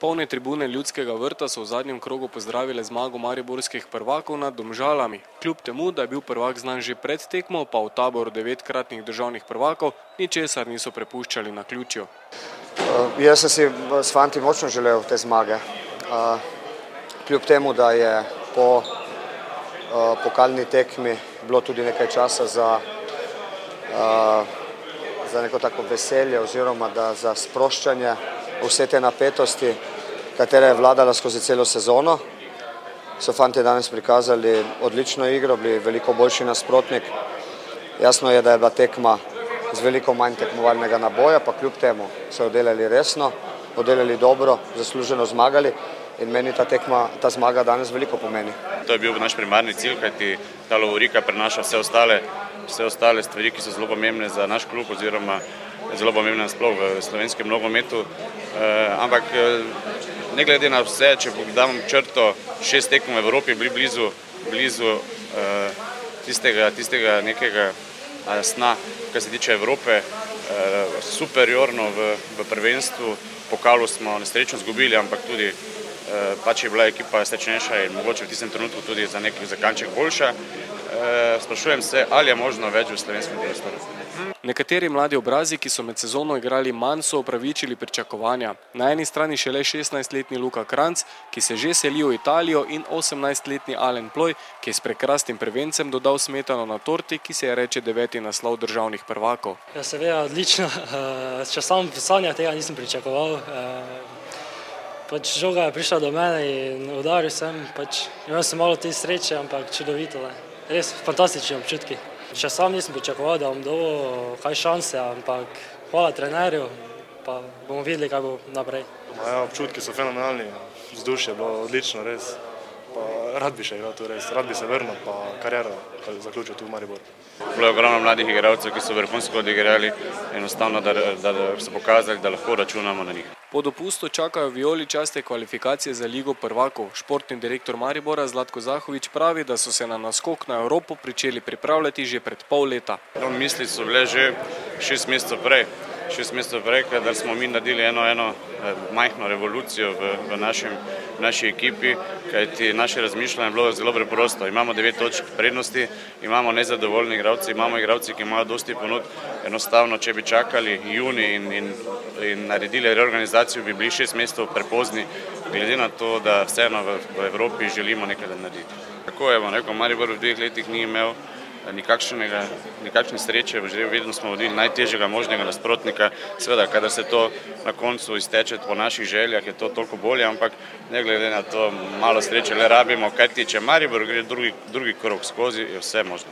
Polne tribune Ljudskega vrta so v zadnjem krogu pozdravile zmago mariborskih prvakov nad Domžalami. Kljub temu, da je bil prvak znan že pred tekmo, pa v taboru 9-kratnih državnih prvakov ničesar niso prepuščali naključju. Jaz sem si s fanti močno želel te zmage. Kljub temu, da je po pokalni tekmi bilo tudi nekaj časa za neko tako veselje oziroma za sproščanje vse te napetosti, katera je vladala skozi celo sezono. So fanti danes prikazali odlično igro, bili veliko boljši nasprotnik. Jasno je, da je bila tekma z veliko manj tekmovalnega naboja, pa kljub temu so oddelali resno, oddelali dobro, zasluženo zmagali in meni ta zmaga danes veliko pomeni. To je bil naš primarni cilj, kajti ta lovorika prenaša vse ostale stvari, ki so zelo pomembne za naš klub oziroma zelo pomembne sploh v slovenskem nogometu. Ampak ne glede na vse, če dam črto 6 tekem v Evropi, bili blizu tistega nekega sna, kar se tiče Evrope, superiorno v prvenstvu. Pokalu smo nesrečno izgubili, ampak tudi pač je bila ekipa srečnejša in mogoče v tistem trenutku tudi za neki zakanček boljša. Sprašujem se, ali je možno več v slovenskem prostoru. Nekateri mladi obrazi, ki so med sezono igrali manj, so upravičili pričakovanja. Na eni strani šele 16-letni Luka Kranjc, ki se že seli v Italijo, in 18-letni Alen Ploj, ki je s prekrasnim prvencem dodal smetano na torti, ki se je reče 9. naslov državnih prvakov. Ja, seveda, odlično. Če sam v sanjah tega nisem pričakoval. Žoga je prišla do mene in udaril sem. Imel sem malo te sreče, ampak čudovito. Res fantastični občutki. Še sam nisem pričakoval, da bom dobil kaj šanse, ampak hvala trenerju, pa bomo videli, kaj bo naprej. Občutki so fenomenalni, vzdušje je bilo odlično, res. Rad bi še igral tu, res. Rad bi se vrnil, pa kariero zaključil tu v Mariboru. Bilo je ogromno mladih igralcev, ki so vrhunsko odigrali, enostavno, da so pokazali, da lahko računamo na njih. Po dopustu čakajo vijoličaste kvalifikacije za Ligo prvakov. Športni direktor Maribora Zlatko Zahovič pravi, da so se na naskok na Evropo pričeli pripravljati že pred pol leta. Misli so bile že 6 mesecev prej, kadar smo mi naredili eno majhno revolucijo v naši ekipi, kajti naše razmišljanje je bilo zelo preprosto. Imamo 9 točk prednosti, imamo nezadovoljni igralci, imamo igralci, ki imajo dosti ponud. Enostavno, če bi čakali junij in naredili reorganizacijo, bi bili 6 mesecev prepozni, glede na to, da vseeno v Evropi želimo nekaj narediti. Tako je, Maribor v 2 letih ni imel nikakšne sreče, vedno smo vodili najtežjega možnega nasprotnika. Seveda, kadar se to na koncu izteče po naših željah, je to toliko bolje, ampak ne glede na to, malo sreče le rabimo, kajti če Maribor gre drugi krog skozi, je vse možno.